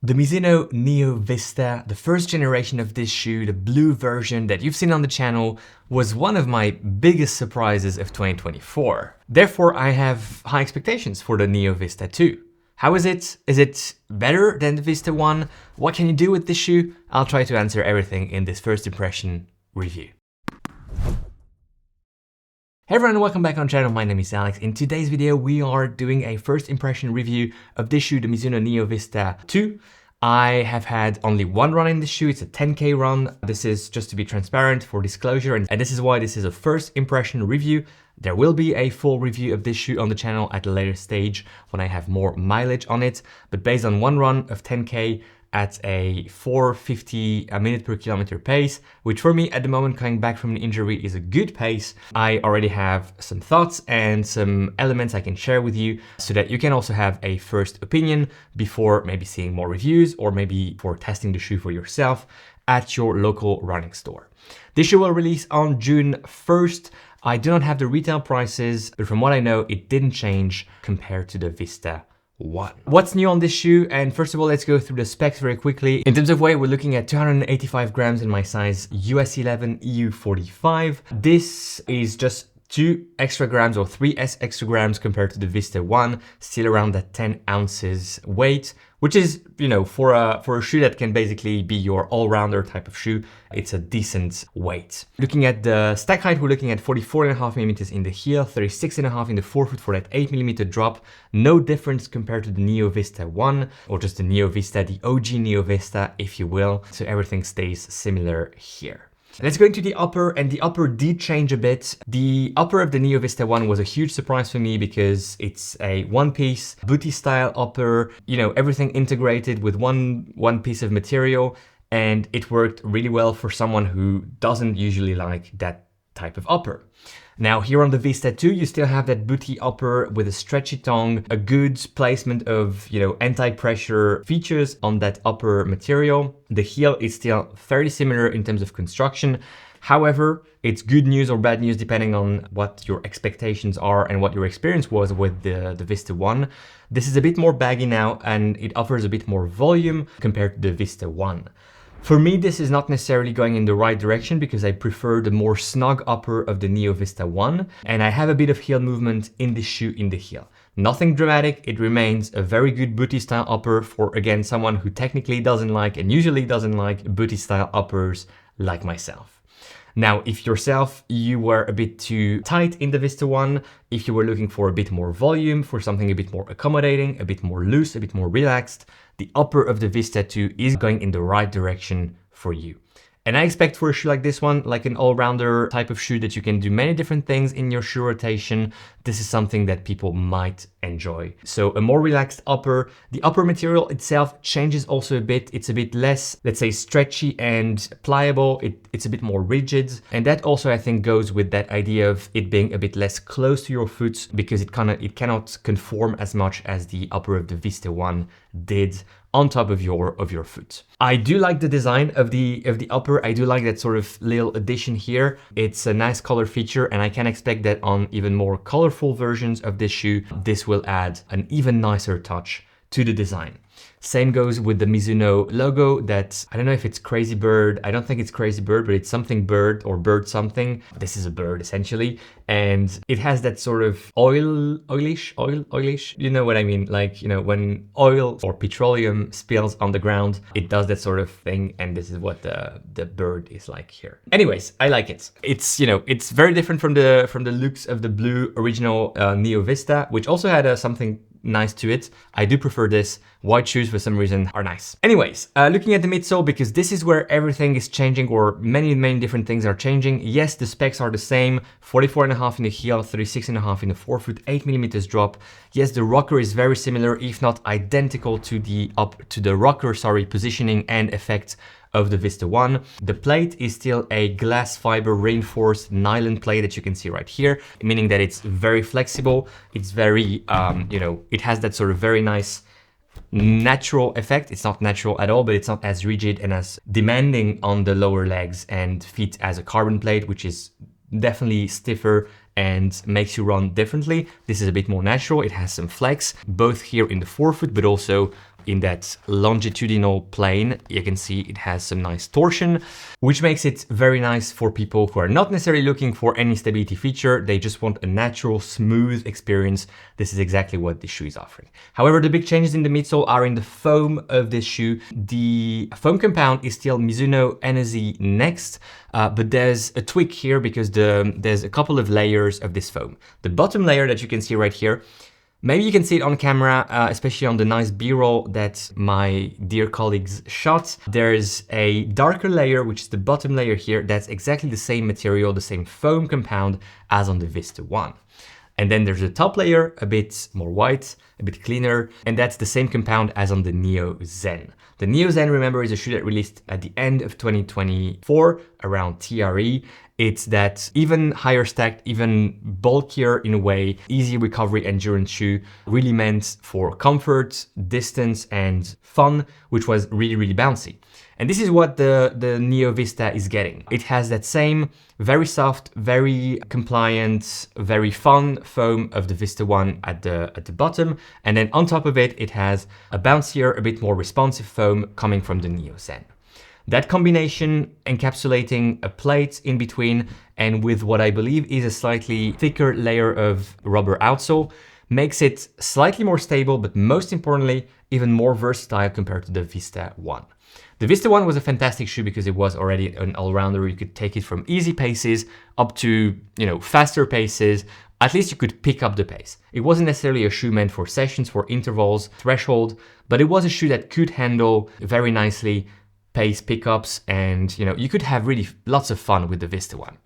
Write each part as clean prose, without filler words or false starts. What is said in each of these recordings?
The Mizuno Neo Vista, the first generation of this shoe, the blue version that you've seen on the channel, was one of my biggest surprises of 2024. Therefore, I have high expectations for the Neo Vista 2. How is it? Is it better than the Vista 1? What can you do with this shoe? I'll try to answer everything in this first impression review. Hey everyone, welcome back on the channel. My name is Alex. In today's video, we are doing a first impression review of this shoe, the Mizuno Neo Vista 2. I have had only one run in this shoe. It's a 10K run. This is just to be transparent for disclosure. And this is why this is a first impression review. There will be a full review of this shoe on the channel at a later stage when I have more mileage on it. But based on one run of 10K, at a 450 a minute per kilometer pace, which for me at the moment coming back from an injury is a good pace. I already have some thoughts and some elements I can share with you so that you can also have a first opinion before maybe seeing more reviews or maybe for testing the shoe for yourself at your local running store. This shoe will release on June 1st. I do not have the retail prices, but from what I know, it didn't change compared to the Vista 1. What's new on this shoe? And first of all, let's go through the specs very quickly. In terms of weight, we're looking at 285 grams in my size US 11, EU 45. This is just 2 extra grams or 3 extra grams compared to the Vista 1, still around that 10 ounces weight, which is, you know, for a shoe that can basically be your all-rounder type of shoe, it's a decent weight. Looking at the stack height, we're looking at 44.5 millimeters in the heel, 36.5 in the forefoot for that 8 millimeter drop. No difference compared to the Neo Vista 1, or just the Neo Vista, the OG Neo Vista, if you will. So everything stays similar here. Let's go into the upper, and the upper did change a bit. The upper of the Neo Vista 1 was a huge surprise for me because it's a one-piece booty style upper, you know, everything integrated with one piece of material, and it worked really well for someone who doesn't usually like that type of upper. Now here on the Vista 2, you still have that booty upper with a stretchy tongue, a good placement of, you know, anti-pressure features on that upper material. The heel is still fairly similar in terms of construction. However, it's good news or bad news depending on what your expectations are and what your experience was with the Vista 1. This is a bit more baggy now and it offers a bit more volume compared to the Vista 1. For me, this is not necessarily going in the right direction because I prefer the more snug upper of the Neo Vista 1, and I have a bit of heel movement in this shoe in the heel. Nothing dramatic, it remains a very good booty style upper for, again, someone who technically doesn't like and usually doesn't like booty style uppers like myself. Now, if yourself, you were a bit too tight in the Vista 1, if you were looking for a bit more volume, for something a bit more accommodating, a bit more loose, a bit more relaxed, the upper of the Vista 2 is going in the right direction for you. And I expect for a shoe like this one, like an all-rounder type of shoe that you can do many different things in your shoe rotation, this is something that people might enjoy. So a more relaxed upper. The upper material itself changes also a bit. It's a bit less, let's say, stretchy and pliable. It's a bit more rigid. And that also, I think, goes with that idea of it being a bit less close to your foot because it cannot conform as much as the upper of the Vista 1 did on top of your foot. I do like the design of the upper. I do like that sort of little addition here. It's a nice color feature and I can expect that on even more colorful versions of this shoe, this will add an even nicer touch to the design. Same goes with the Mizuno logo that, I don't know if it's Crazy Bird. I don't think it's Crazy Bird, but it's something bird or bird something. This is a bird essentially. And it has that sort of oilish, you know what I mean? Like, you know, when oil or petroleum spills on the ground, it does that sort of thing. And this is what the bird is like here. Anyways, I like it. It's, you know, it's very different from the looks of the blue original Neo Vista, which also had something nice to it. I do prefer this. White shoes for some reason are nice. Anyways, looking at the midsole, because this is where everything is changing or many different things are changing. Yes, the specs are the same. 44.5 in the heel, 36.5 in the forefoot, 8 millimeters drop. Yes, the rocker is very similar, if not identical to the rocker, positioning and effect of the Vista 1. The plate is still a glass fiber reinforced nylon plate that you can see right here, meaning that it's very flexible. It's very, you know, it has that sort of very nice natural effect. It's not natural at all, but it's not as rigid and as demanding on the lower legs and feet as a carbon plate, which is definitely stiffer and makes you run differently. This is a bit more natural. It has some flex, both here in the forefoot, but also in that longitudinal plane. You can see it has some nice torsion, which makes it very nice for people who are not necessarily looking for any stability feature. They just want a natural, smooth experience. This is exactly what this shoe is offering. However, the big changes in the midsole are in the foam of this shoe. The foam compound is still Mizuno NZ Next, but there's a tweak here because there's a couple of layers of this foam. The bottom layer that you can see right here, maybe you can see it on camera, especially on the nice B-roll that my dear colleagues shot. There's a darker layer, which is the bottom layer here. That's exactly the same material, the same foam compound as on the Vista 1. And then there's a top layer, a bit more white, a bit cleaner, and that's the same compound as on the Neo Zen. The Neo Zen, remember, is a shoe that released at the end of 2024, around TRE. It's that even higher stacked, even bulkier in a way, easy recovery endurance shoe, really meant for comfort, distance, and fun, which was really, really bouncy. And this is what the Neo Vista is getting. It has that same very soft, very compliant, very fun foam of the Vista 1 at the bottom. And then on top of it, it has a bouncier, a bit more responsive foam coming from the Neo Zen. That combination, encapsulating a plate in between and with what I believe is a slightly thicker layer of rubber outsole, makes it slightly more stable, but most importantly, even more versatile compared to the Vista 1. The Vista 1 was a fantastic shoe because it was already an all-rounder. You could take it from easy paces up to, faster paces. At least you could pick up the pace. It wasn't necessarily a shoe meant for sessions, for intervals, threshold, but it was a shoe that could handle very nicely pace pickups, and you could have really lots of fun with the Vista 1.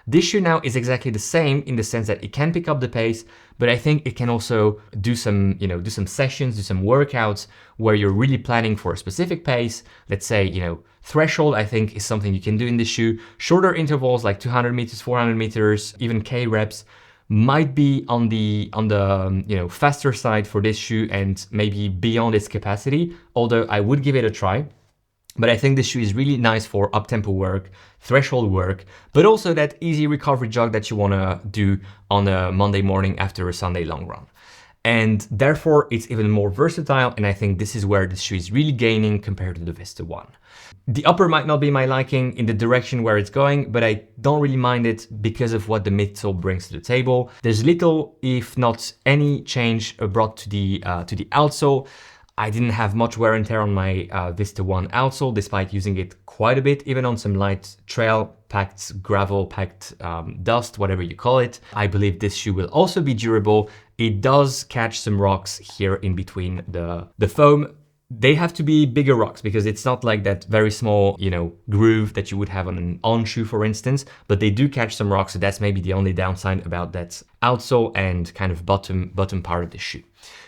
This shoe now is exactly the same in the sense that it can pick up the pace, but I think it can also do some, do some sessions, do some workouts where you're really planning for a specific pace. Let's say, threshold, I think, is something you can do in this shoe. Shorter intervals like 200 meters, 400 meters, even K reps might be on the faster side for this shoe and maybe beyond its capacity, although I would give it a try. But I think this shoe is really nice for up-tempo work, threshold work, but also that easy recovery jog that you want to do on a Monday morning after a Sunday long run. And therefore, it's even more versatile, and I think this is where this shoe is really gaining compared to the Vista 1. The upper might not be my liking in the direction where it's going, but I don't really mind it because of what the midsole brings to the table. There's little, if not any, change brought to the outsole. I didn't have much wear and tear on my Vista 1 outsole, despite using it quite a bit, even on some light trail-packed, gravel-packed dust, whatever you call it. I believe this shoe will also be durable. It does catch some rocks here in between the foam. They have to be bigger rocks because it's not like that very small, groove that you would have on an on shoe, for instance, but they do catch some rocks. So that's maybe the only downside about that outsole and kind of bottom part of the shoe.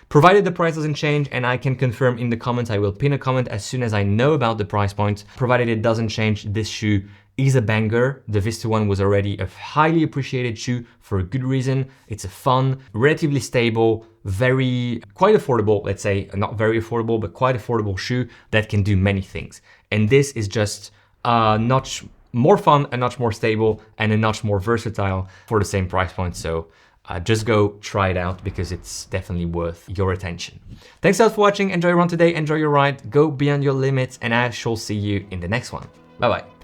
Provided the price doesn't change, and I can confirm in the comments, I will pin a comment as soon as I know about the price point. Provided it doesn't change, this shoe is a banger. The Vista 1 was already a highly appreciated shoe for a good reason. It's a fun, relatively stable, quite affordable, let's say, not very affordable, but quite affordable shoe that can do many things. And this is just a notch more fun, a notch more stable, and a notch more versatile for the same price point. So just go try it out because it's definitely worth your attention. Thanks a lot for watching. Enjoy your run today. Enjoy your ride. Go beyond your limits, and I shall see you in the next one. Bye-bye.